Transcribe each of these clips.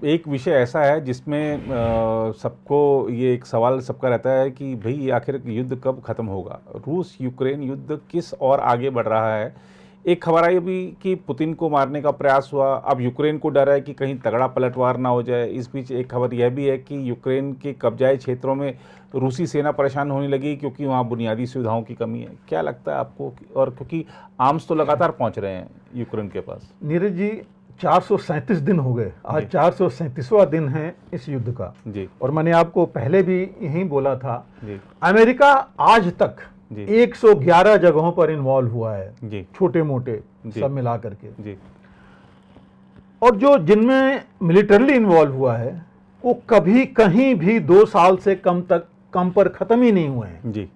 एक विषय ऐसा है जिसमें सबको ये एक सवाल सबका रहता है कि भाई आखिर युद्ध कब खत्म होगा, रूस यूक्रेन युद्ध किस और आगे बढ़ रहा है। एक खबर आई अभी कि पुतिन को मारने का प्रयास हुआ, अब यूक्रेन को डर है कि कहीं तगड़ा पलटवार ना हो जाए। इस बीच एक खबर यह भी है कि यूक्रेन के कब्जाए क्षेत्रों में रूसी सेना परेशान होने लगी क्योंकि वहाँ बुनियादी सुविधाओं की कमी है। क्या लगता है आपको? और क्योंकि आर्म्स तो लगातार पहुँच रहे हैं यूक्रेन के पास। नीरज जी, 437 दिन हो गए, आज 437वां दिन है इस युद्ध का जी। और मैंने आपको पहले भी यही बोला था जी। अमेरिका आज तक 111 जगहों पर इन्वॉल्व हुआ है जी, छोटे मोटे सब मिला करके जी। और जो जिनमें मिलिटरली इन्वॉल्व हुआ है वो कभी कहीं भी 2 साल से कम पर खत्म ही नहीं हुए हैं जी।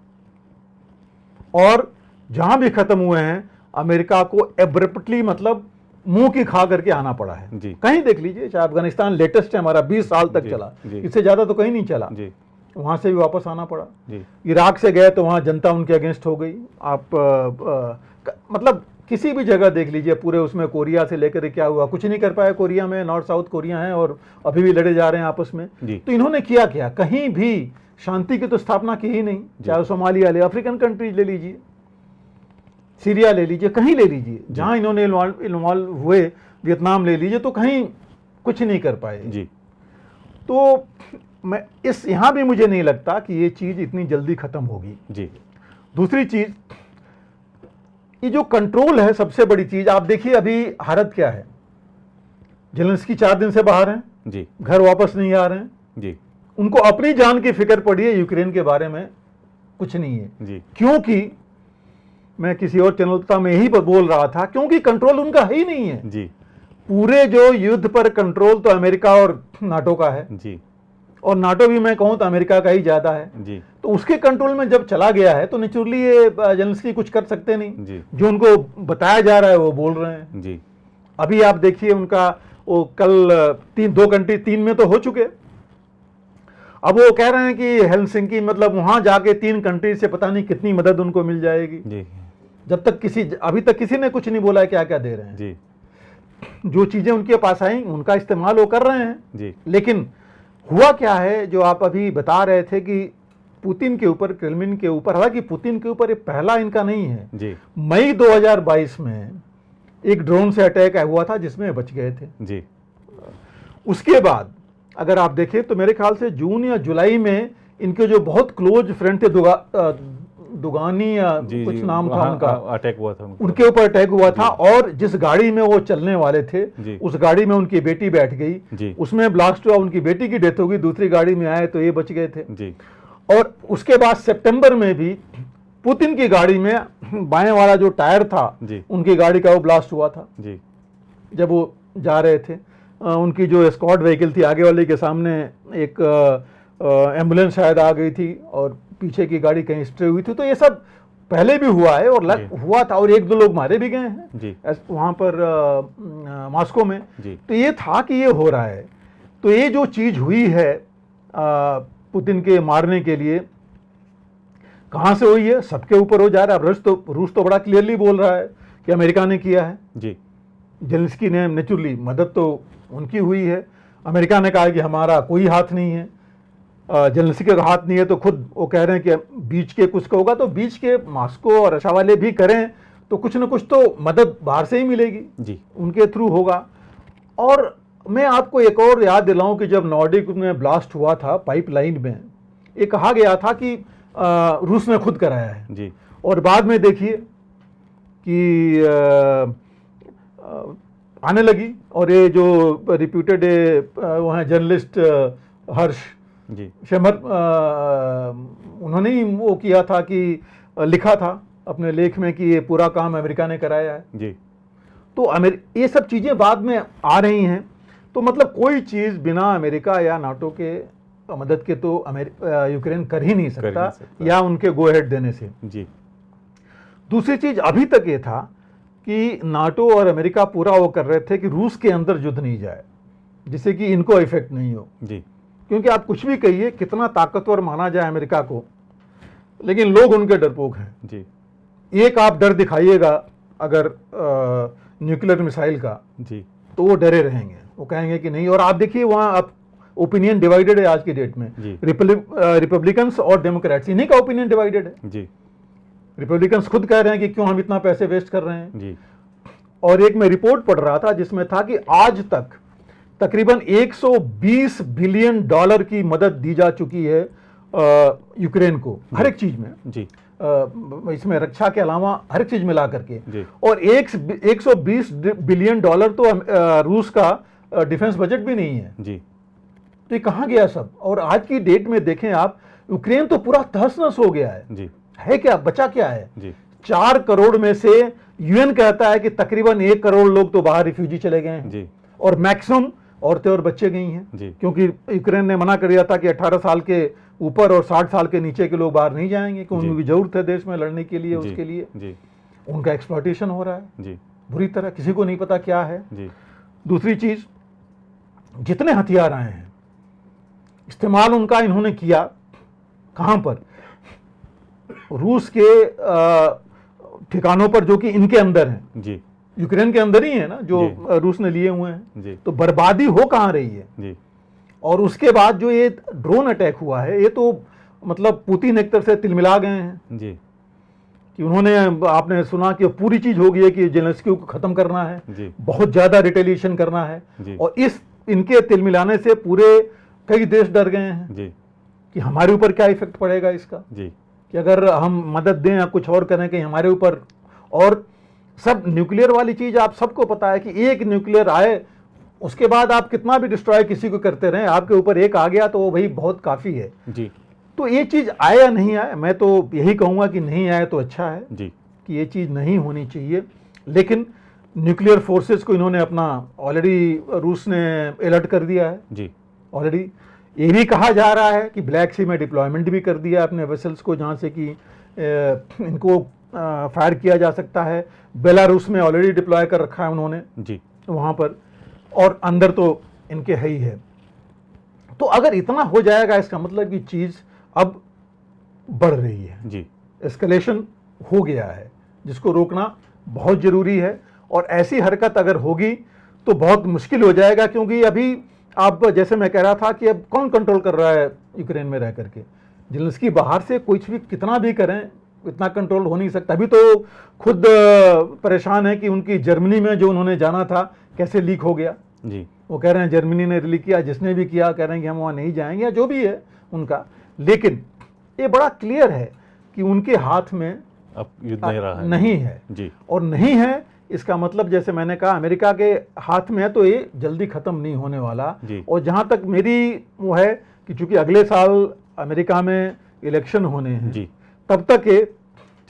और जहां भी खत्म हुए हैं अमेरिका को एब्रप्टली, मतलब मुंह की खा करके आना पड़ा है जी। कहीं देख लीजिए, चाहे अफगानिस्तान लेटेस्ट है हमारा, 20 साल तक चला, इससे ज्यादा तो कहीं नहीं चला जी। वहां से भी वापस आना पड़ा जी। इराक से गए तो वहां जनता उनके अगेंस्ट हो गई। आप मतलब किसी भी जगह देख लीजिए पूरे उसमें, कोरिया से लेकर क्या हुआ, कुछ नहीं कर पाया कोरिया में, नॉर्थ साउथ कोरिया है और अभी भी लड़े जा रहे हैं आपस में। तो इन्होंने किया क्या, कहीं भी शांति की तो स्थापना की ही नहीं। चाहे सोमालिया ले, अफ्रीकन कंट्रीज ले लीजिए, सीरिया ले लीजिए, कहीं ले लीजिए जहां इन्होंने इन्वॉल्व हुए, वियतनाम ले लीजिए, तो कहीं कुछ नहीं कर पाए जी। तो मैं यहां भी मुझे नहीं लगता कि ये चीज इतनी जल्दी खत्म होगी जी। दूसरी चीज, ये जो कंट्रोल है, सबसे बड़ी चीज आप देखिए अभी हालत क्या है। जेलेंस्की 4 दिन से बाहर हैं जी, घर वापस नहीं आ रहे हैं जी। उनको अपनी जान की फिक्र पड़ी है, यूक्रेन के बारे में कुछ नहीं है जी। क्योंकि मैं किसी और चैनल में यही बोल रहा था, क्योंकि कंट्रोल उनका है ही नहीं है जी। पूरे जो युद्ध पर कंट्रोल तो अमेरिका और नाटो का है जी, और नाटो भी मैं कहूं तो अमेरिका का ही ज्यादा है जी। तो उसके कंट्रोल में जब चला गया है तो नेचुरली ये जेलेंस्की कुछ कर सकते नहीं जी। जो उनको बताया जा रहा है वो बोल रहे हैं जी। अभी आप देखिए उनका वो कल 2 कंट्री 3 में तो हो चुके, अब वो कह रहे हैं कि हेलसिंकी, मतलब वहां जाके 3 कंट्री से पता नहीं कितनी मदद उनको मिल जाएगी जी। जब तक अभी तक किसी ने कुछ नहीं बोला है क्या क्या दे रहे हैं जी। जो चीजें उनके पास आई उनका इस्तेमाल वो कर रहे हैं जी। लेकिन हुआ क्या है, जो आप अभी बता रहे थे कि पुतिन के ऊपर, क्रेमलिन के ऊपर, हालांकि पुतिन के ऊपर ये पहला इनका नहीं है जी। मई 2022 में एक ड्रोन से अटैक हुआ था जिसमें बच गए थे जी। उसके बाद अगर आप देखें तो मेरे ख्याल से जून या जुलाई में इनके जो बहुत क्लोज फ्रेंड थे, दुगानी या कुछ नाम था उनका, अटैक हुआ था उनके ऊपर अटैक हुआ था। और जिस गाड़ी में वो चलने वाले थे उस गाड़ी में उनकी बेटी बैठ गई, उसमें ब्लास्ट हुआ, उनकी बेटी की डेथ हो गई। दूसरी गाड़ी में आए तो ये बच गए थे जी। और उसके बाद सितंबर में भी पुतिन की गाड़ी में बाएं वाला जो टायर था उनकी गाड़ी का वो ब्लास्ट हुआ था जी। जब वो जा रहे थे, उनकी जो एस्कॉर्ट व्हीकल थी आगे वाले के सामने एक एम्बुलेंस शायद आ गई थी और पीछे की गाड़ी कहीं स्टे हुई थी। तो ये सब पहले भी हुआ है और हुआ था, और 1-2 लोग मारे भी गए हैं वहां पर मॉस्को में। तो ये था कि ये हो रहा है। तो ये जो चीज हुई है पुतिन के मारने के लिए, कहां से हुई है, सबके ऊपर हो जा रहा है। रूस तो बड़ा क्लियरली बोल रहा है कि अमेरिका ने किया है जी। जेलेंस्की ने, नेचुरली मदद तो उनकी हुई है। अमेरिका ने कहा कि हमारा कोई हाथ नहीं है, जेलेंस्की का हाथ नहीं है, तो खुद वो कह रहे हैं कि बीच के कुछ का होगा, तो बीच के मॉस्को और रशिया वाले भी करें तो कुछ ना कुछ तो मदद बाहर से ही मिलेगी जी, उनके थ्रू होगा। और मैं आपको एक और याद दिलाऊं कि जब नॉर्डिक में ब्लास्ट हुआ था पाइपलाइन में, ये कहा गया था कि रूस ने खुद कराया है जी। और बाद में देखिए कि आने लगी, और ये जो रिप्यूटेड वहाँ जर्नलिस्ट हर्ष जी शेमर, उन्होंने ही वो किया था कि लिखा था अपने लेख में कि ये पूरा काम अमेरिका ने कराया है जी। तो ये सब चीजें बाद में आ रही हैं। तो मतलब कोई चीज बिना अमेरिका या नाटो के मदद के तो यूक्रेन कर ही नहीं सकता या उनके गो अहेड देने से जी। दूसरी चीज अभी तक ये था कि नाटो और अमेरिका पूरा वो कर रहे थे कि रूस के अंदर युद्ध नहीं जाए, जिससे कि इनको इफेक्ट नहीं हो जी। क्योंकि आप कुछ भी कहिए, कितना ताकतवर माना जाए अमेरिका को, लेकिन लोग उनके डरपोक हैं जी। एक आप डर दिखाइएगा अगर न्यूक्लियर मिसाइल का जी, तो वो डरे रहेंगे, वो कहेंगे कि नहीं। और आप देखिए वहाँ आप ओपिनियन डिवाइडेड है आज की डेट में, रिपब्लिकन्स और डेमोक्रेट्स, इन्हीं का ओपिनियन डिवाइडेड है जी। रिपब्लिकन्स खुद कह रहे हैं कि क्यों हम इतना पैसे वेस्ट कर रहे हैं जी। और एक मैं रिपोर्ट पढ़ रहा था जिसमें था कि आज तक तकरीबन 120 बिलियन डॉलर की मदद दी जा चुकी है यूक्रेन को, हर एक चीज में जी। इसमें रक्षा के अलावा हर चीज मिला करके जी। और 120 बिलियन डॉलर तो रूस का डिफेंस बजट भी नहीं है जी। तो ये कहाँ गया सब। और आज की डेट में देखें आप, यूक्रेन तो पूरा तहस नहस हो गया है जी। है क्या, बचा क्या है जी। 4 करोड़ में से यूएन कहता है कि तकरीबन 1 करोड़ लोग तो बाहर रिफ्यूजी चले गए हैं जी। और मैक्सिमम औरतें और बच्चे गई हैं जी। क्योंकि यूक्रेन ने मना कर दिया था कि 18 साल के ऊपर और 60 साल के नीचे के लोग बाहर नहीं जाएंगे क्योंकि उनकी जरूरत है देश में लड़ने के लिए, उसके लिए जी। उनका एक्सप्लॉयटेशन हो रहा है जी। बुरी तरह, किसी को नहीं पता क्या है जी। दूसरी चीज, जितने हथियार आए हैं इस्तेमाल उनका इन्होंने किया कहां पर, रूस के ठिकानों पर जो कि इनके अंदर हैं जी। यूक्रेन के अंदर ही है ना जो रूस ने लिए हुए हैं जी। तो बर्बादी हो कहां रही है जी। और उसके बाद जो ये ड्रोन अटैक हुआ है ये तो मतलब पुतिन एक तरह से तिलमिला गए हैं जी। कि उन्होंने, आपने सुना कि पूरी चीज हो गई है कि जेलेंस्की को खत्म करना है जी। बहुत ज्यादा रिटेलिएशन करना है जी। और इस इनके तिलमिलाने से पूरे कई देश डर गए हैं जी। कि हमारे ऊपर क्या इफेक्ट पड़ेगा इसका, जी। कि अगर हम मदद दें या कुछ और करें कि हमारे ऊपर। और सब न्यूक्लियर वाली चीज आप सबको पता है कि एक न्यूक्लियर आए उसके बाद आप कितना भी डिस्ट्रॉय किसी को करते रहें, आपके ऊपर एक आ गया तो वो भाई बहुत काफी है जी। तो ये चीज आए या नहीं आए, मैं तो यही कहूंगा कि नहीं आए तो अच्छा है जी। कि ये चीज नहीं होनी चाहिए। लेकिन न्यूक्लियर फोर्सेस को इन्होंने अपना ऑलरेडी रूस ने अलर्ट कर दिया है जी। ऑलरेडी। ये भी कहा जा रहा है कि ब्लैक सी में डिप्लॉयमेंट भी कर दिया अपने वेसल्स को जहाँ से कि इनको फायर किया जा सकता है। बेलारूस में ऑलरेडी डिप्लॉय कर रखा है उन्होंने जी। वहाँ पर, और अंदर तो इनके है ही है। तो अगर इतना हो जाएगा इसका मतलब कि चीज़ अब बढ़ रही है जी। एस्केलेशन हो गया है जिसको रोकना बहुत ज़रूरी है। और ऐसी हरकत अगर होगी तो बहुत मुश्किल हो जाएगा क्योंकि अभी आप, जैसे मैं कह रहा था कि अब कौन कंट्रोल कर रहा है यूक्रेन में रह करके, जेलेंस्की बाहर से कुछ भी कितना भी करें इतना कंट्रोल हो नहीं सकता। अभी तो खुद परेशान है कि उनकी जर्मनी में जो उन्होंने जाना था कैसे लीक हो गया जी। वो कह रहे हैं जर्मनी ने लीक किया, जिसने भी किया कह रहे हैं कि हम वहाँ नहीं जाएंगे या जो भी है उनका। लेकिन ये बड़ा क्लियर है कि उनके हाथ में अब युद्ध नहीं रहा है। नहीं है जी। और नहीं है इसका मतलब जैसे मैंने कहा अमेरिका के हाथ में है तो ये जल्दी खत्म नहीं होने वाला। और जहां तक मेरी वो है कि चूंकि अगले साल अमेरिका में इलेक्शन होने हैं जी। तब तक ये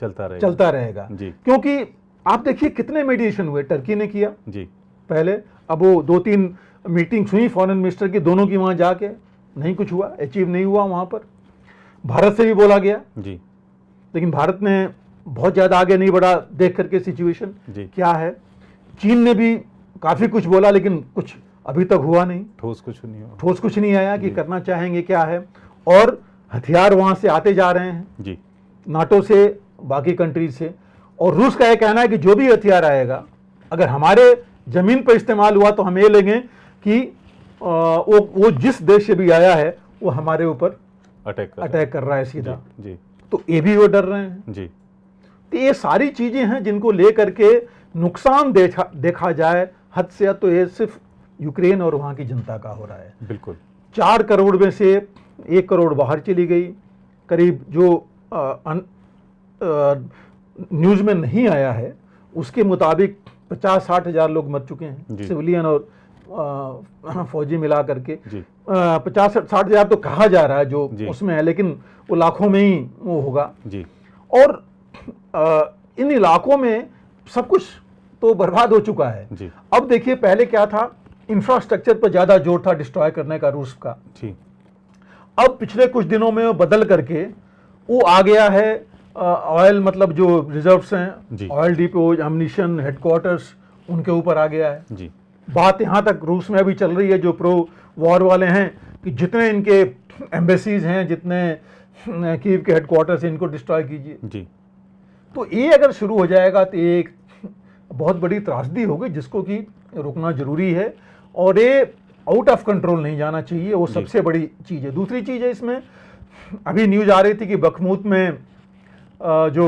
चलता रहेगा जी। क्योंकि आप देखिए कितने मेडिएशन हुए, टर्की ने किया जी पहले, अब वो 2-3 मीटिंग्स हुई फॉरेन मिनिस्टर की दोनों की, वहां जाके नहीं कुछ हुआ, अचीव नहीं हुआ वहां पर। भारत से भी बोला गया जी। लेकिन भारत ने बहुत ज्यादा आगे नहीं बढ़ा देख करके सिचुएशन क्या है। चीन ने भी काफी कुछ बोला लेकिन कुछ अभी तक हुआ नहीं, ठोस कुछ नहीं आया कि करना चाहेंगे क्या है। और हथियार वहां से आते जा रहे हैं जी। नाटो से, बाकी कंट्रीज से। और रूस का यह कहना है कि जो भी हथियार आएगा अगर हमारे जमीन पर इस्तेमाल हुआ तो हम ये लेंगे कि वो जिस देश से भी आया है वो हमारे ऊपर अटैक कर रहा है सीधा जी। तो ये भी वो डर रहे हैं जी। तो ये सारी चीजें हैं जिनको लेकर के नुकसान देखा जाए हद से हद, तो ये सिर्फ यूक्रेन और वहां की जनता का हो रहा है। बिल्कुल। 4 करोड़ में से 1 करोड़ बाहर चली गई, करीब जो न्यूज में नहीं आया है उसके मुताबिक 50-60 हजार लोग मर चुके हैं, सिविलियन और फौजी मिला करके। 50-60 हजार तो कहा जा रहा है जो उसमें है, लेकिन वो लाखों में ही वो होगा जी। और इन इलाकों में सब कुछ तो बर्बाद हो चुका है जी। अब देखिए पहले क्या था, इंफ्रास्ट्रक्चर पर ज्यादा जोर था डिस्ट्रॉय करने का रूस का जी। अब पिछले कुछ दिनों में वो बदल करके वो आ गया है ऑयल, मतलब जो रिजर्व्स हैं, ऑयल डिपोज, एम्युनिशन, हेडक्वार्टर्स, उनके ऊपर आ गया है जी। बात यहाँ तक रूस में अभी चल रही है जो प्रो वॉर वाले हैं कि जितने इनके एम्बेसीज हैं, जितने कीव के हेडक्वार्टर्स हैं, इनको डिस्ट्रॉय कीजिए जी। तो ये अगर शुरू हो जाएगा तो एक बहुत बड़ी त्रासदी होगी जिसको कि रोकना जरूरी है। और ये आउट ऑफ कंट्रोल नहीं जाना चाहिए, वो सबसे बड़ी चीज़ है। दूसरी चीज़ है इसमें, अभी न्यूज आ रही थी कि बखमूत में जो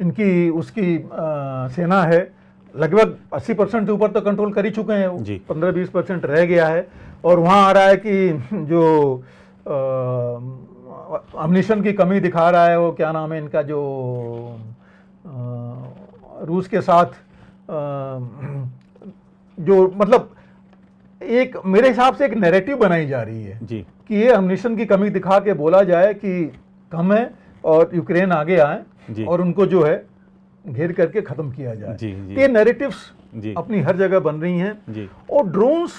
इनकी उसकी सेना है लगभग 80% से ऊपर तो कंट्रोल कर ही चुके हैं वो, 15-20% रह गया है। और वहाँ आ रहा है कि जो अम्युनिशन की कमी दिखा रहा है, वो क्या नाम है इनका, जो रूस के साथ जो मतलब एक मेरे हिसाब से एक नैरेटिव बनाई जा रही है जी कि ये अम्युनिशन की कमी दिखा के बोला जाए कि कम है और यूक्रेन आगे आए और उनको जो है घेर करके खत्म किया जाए। ये नैरेटिव्स अपनी हर जगह बन रही हैं। और ड्रोन्स,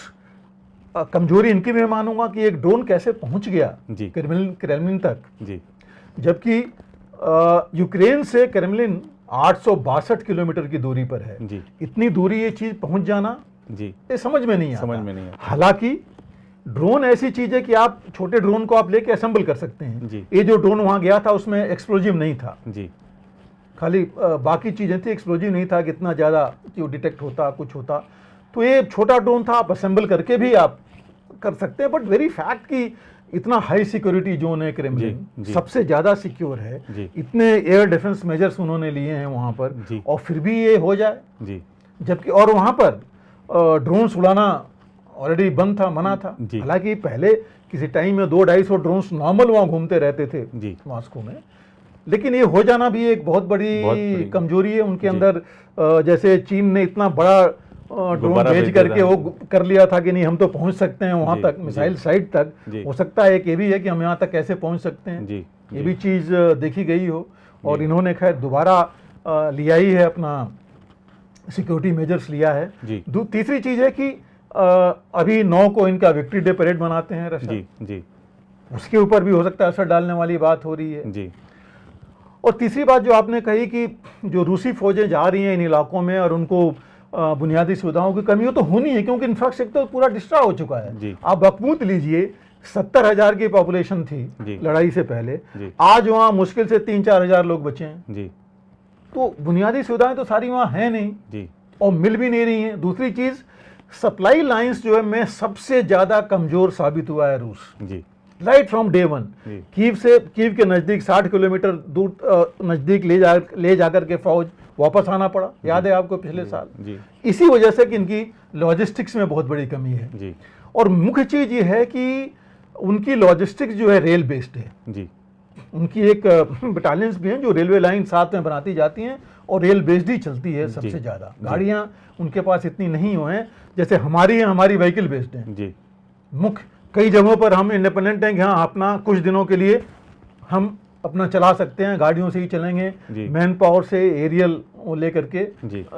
कमजोरी इनकी मैं मानूंगा कि एक ड्रोन कैसे पहुंच गया क्रेमलिन तक, जबकि यूक्रेन से क्रेमलिन 862 किलोमीटर की दूरी पर है। इतनी दूरी ये चीज पहुंच जाना ये समझ में नहीं आता। हालांकि ड्रोन ऐसी चीज है कि आप छोटे ड्रोन को आप लेके असेंबल कर सकते हैं। ये जो ड्रोन वहां गया था उसमें एक्सप्लोजिव नहीं था, खाली बाकी चीजें थी, एक्सप्लोजिव नहीं था। कितना ज्यादा जो डिटेक्ट होता कुछ होता, तो ये छोटा ड्रोन था, आप असेंबल करके भी आप कर सकते हैं। बट वेरी फैक्ट कि इतना हाई सिक्योरिटी जोन है क्रेमलिन, सबसे ज्यादा सिक्योर है, इतने एयर डिफेंस मेजर्स उन्होंने लिए हैं वहां पर, और फिर भी ये हो जाए। जबकि और वहां पर ड्रोन उड़ाना ऑलरेडी बंद था, मना था। हालांकि पहले किसी टाइम में 200-250 ड्रोन्स नॉर्मल वहां घूमते रहते थे मॉस्को में, लेकिन ये हो जाना भी एक बहुत बड़ी कमजोरी है उनके अंदर। जैसे चीन ने इतना बड़ा ड्रोन भेज करके वो कर लिया था कि नहीं हम तो पहुंच सकते हैं वहां तक, मिसाइल साइट तक। हो सकता है एक ये भी है कि हम यहाँ तक कैसे पहुंच सकते हैं, ये भी चीज देखी गई हो। और इन्होंने खैर दोबारा लिया ही है, अपना सिक्योरिटी मेजर्स लिया है। तीसरी चीज है कि अभी 9 को इनका विक्ट्री डे परेड मनाते हैं रशिया, उसके ऊपर भी हो सकता है असर डालने वाली बात हो रही है। और तीसरी बात जो आपने कही कि जो रूसी फौजें जा रही हैं इन इलाकों में और उनको बुनियादी सुविधाओं की कमी हो, तो होनी है, क्योंकि इंफ्रास्ट्रक्चर पूरा डिस्ट्रॉय हो चुका है। आप बखमूत लीजिए, 70,000 की पॉपुलेशन थी लड़ाई से पहले, आज वहां मुश्किल से 3-4 हजार लोग बचे हैं। तो बुनियादी सुविधाएं तो सारी वहां है नहीं और मिल भी नहीं रही हैं। दूसरी चीज, सप्लाई लाइंस जो है में सबसे ज्यादा कमजोर साबित हुआ है रूस, right from day one. Kyiv के नजदीक 60 किलोमीटर दूर नजदीक ले जाकर के फौज वापस आना पड़ा, याद है आपको पिछले साल। इसी वजह से कि इनकी लॉजिस्टिक्स में बहुत बड़ी कमी है। और मुख्य चीज ये है कि उनकी लॉजिस्टिक्स जो है रेल बेस्ड है। उनकी एक बटालियंस भी हैं जो रेलवे लाइन साथ में बनाती जाती हैं और रेल बेस्ड ही चलती है सबसे ज्यादा। गाड़ियां उनके पास इतनी नहीं हुए हैं जैसे हमारी व्हीकल बेस्ड हैं। मुख्य कई जगहों पर हम इंडिपेंडेंट हैं कि हाँ अपना कुछ दिनों के लिए हम अपना चला सकते हैं, गाड़ियों से ही चलेंगे, मैन पावर से एरियल लेकर के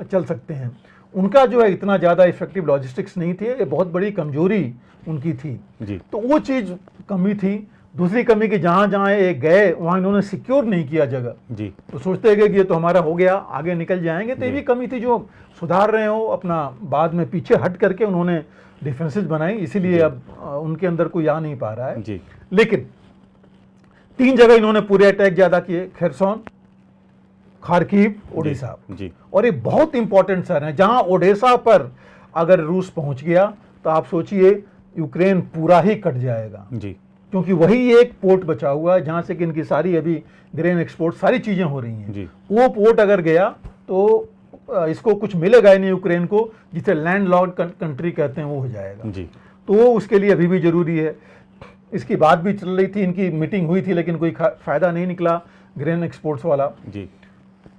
चल सकते हैं। उनका जो है इतना ज़्यादा इफेक्टिव लॉजिस्टिक्स नहीं थी, ये बहुत बड़ी कमजोरी उनकी थी। तो वो चीज़ कमी थी। दूसरी कमी कि जहाँ जहाँ ये गए वहाँ इन्होंने सिक्योर नहीं किया जगह, तो सोचते गए कि ये तो हमारा हो गया, आगे निकल जाएंगे। तो ये भी कमी थी जो सुधार रहे हो अपना, बाद में पीछे हट करके उन्होंने डिफेंसेस बनाई, इसीलिए अब उनके अंदर कोई आ नहीं पा रहा है। लेकिन 3 जगह इन्होंने पूरे अटैक ज्यादा किए, खेरसोन, खार्किव, ओडिशा। और ये बहुत इंपॉर्टेंट शहर है, जहां ओडिशा पर अगर रूस पहुंच गया तो आप सोचिए यूक्रेन पूरा ही कट जाएगा, क्योंकि वही एक पोर्ट बचा हुआ है जहां से कि इनकी सारी अभी ग्रेन एक्सपोर्ट सारी चीजें हो रही हैं। वो पोर्ट अगर गया तो इसको कुछ मिलेगा ही नहीं यूक्रेन को, जिसे लैंडलॉक्ड कंट्री कहते हैं, वो हो जाएगा। तो वो उसके लिए अभी भी जरूरी है। इसकी बात भी चल रही थी, इनकी मीटिंग हुई थी, लेकिन कोई फायदा नहीं निकला ग्रेन एक्सपोर्ट्स वाला।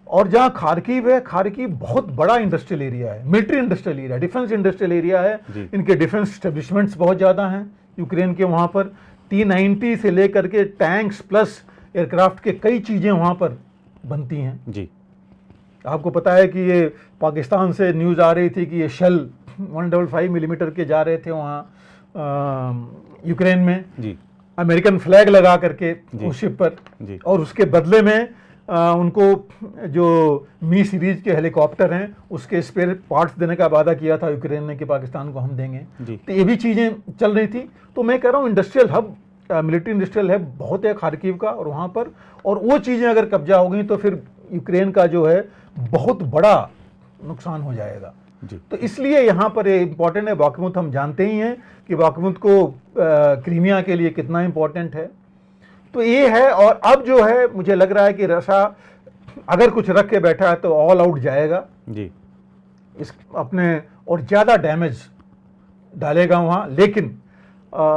और जहां खार्किव है, खार्किव बहुत बड़ा इंडस्ट्रियल एरिया है, military industrial area, defence industrial area है। इनके डिफेंस एस्टेब्लिशमेंट्स बहुत ज्यादा हैं यूक्रेन के। वहां पर T-90 से लेकर के टैंक्स प्लस एयरक्राफ्ट के कई चीजें वहां पर बनती हैं। आपको पता है कि ये पाकिस्तान से न्यूज़ आ रही थी कि ये शेल 155 मिलीमीटर के जा रहे थे वहाँ यूक्रेन में, अमेरिकन फ्लैग लगा करके उस शिप पर, और उसके बदले में उनको जो मी सीरीज के हेलीकॉप्टर हैं उसके स्पेयर पार्ट्स देने का वादा किया था यूक्रेन ने कि पाकिस्तान को हम देंगे। तो ये भी चीज़ें चल रही थी। तो मैं कह रहा हूँ industrial hub, military industrial hub बहुत है खार्किव का, और वहाँ पर और वो चीज़ें अगर कब्जा हो गई तो फिर यूक्रेन का जो है बहुत बड़ा नुकसान हो जाएगा। तो इसलिए यहाँ पर ये इम्पोर्टेंट है। बाखमुत हम जानते ही हैं कि बाखमुत को क्रीमिया के लिए कितना इम्पोर्टेंट है। तो ये है, और अब जो है मुझे लग रहा है कि रशिया अगर कुछ रख के बैठा है तो ऑल आउट जाएगा जी इस अपने, और ज़्यादा डैमेज डालेगा वहाँ। लेकिन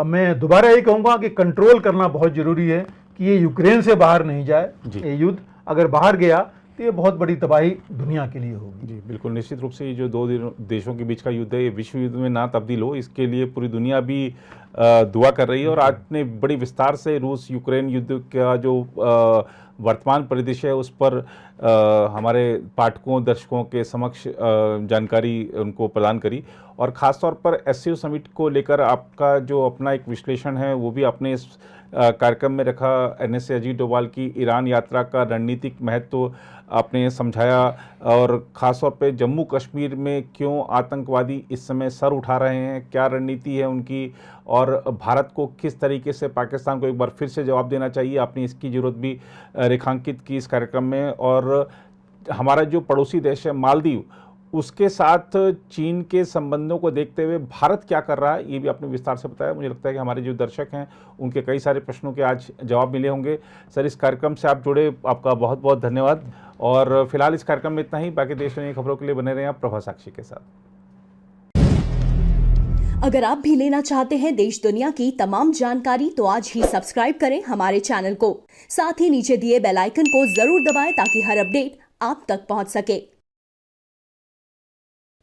मैं दोबारा ये कहूँगा कि कंट्रोल करना बहुत ज़रूरी है कि ये यूक्रेन से बाहर नहीं जाए। ये युद्ध अगर बाहर गया तो ये बहुत बड़ी तबाही दुनिया के लिए होगी। जी बिल्कुल, निश्चित रूप से ये जो दो देशों के बीच का युद्ध है ये विश्व युद्ध में ना तब्दील हो, इसके लिए पूरी दुनिया भी दुआ कर रही है। और आज ने बड़ी विस्तार से रूस यूक्रेन युद्ध का जो वर्तमान परिदृश्य है उस पर हमारे पाठकों दर्शकों के समक्ष जानकारी उनको प्रदान करी। और ख़ास तौर पर एससीओ समिट को लेकर आपका जो अपना एक विश्लेषण है वो भी आपने इस कार्यक्रम में रखा। एनएसए अजीत डोभाल की ईरान यात्रा का रणनीतिक महत्व आपने समझाया, और ख़ास तौर पे जम्मू कश्मीर में क्यों आतंकवादी इस समय सर उठा रहे हैं, क्या रणनीति है उनकी, और भारत को किस तरीके से पाकिस्तान को एक बार फिर से जवाब देना चाहिए, आपने इसकी ज़रूरत भी रेखांकित की इस कार्यक्रम में। और हमारा जो पड़ोसी देश है मालदीव, उसके साथ चीन के संबंधों को देखते हुए भारत क्या कर रहा है ये भी आपने विस्तार से बताया। मुझे लगता है कि हमारे जो दर्शक हैं उनके कई सारे प्रश्नों के आज जवाब मिले होंगे। सर, इस कार्यक्रम से आप जुड़े, आपका बहुत बहुत धन्यवाद। और फिलहाल इस कार्यक्रम में इतना ही। बाकी देश दुनिया की खबरों के लिए बने रहें आप प्रभा साक्षी के साथ। अगर आप भी लेना चाहते हैं देश दुनिया की तमाम जानकारी तो आज ही सब्सक्राइब करें हमारे चैनल को। साथ ही नीचे दिए बेल आइकन को जरूर दबाएं ताकि हर अपडेट आप तक पहुंच सके।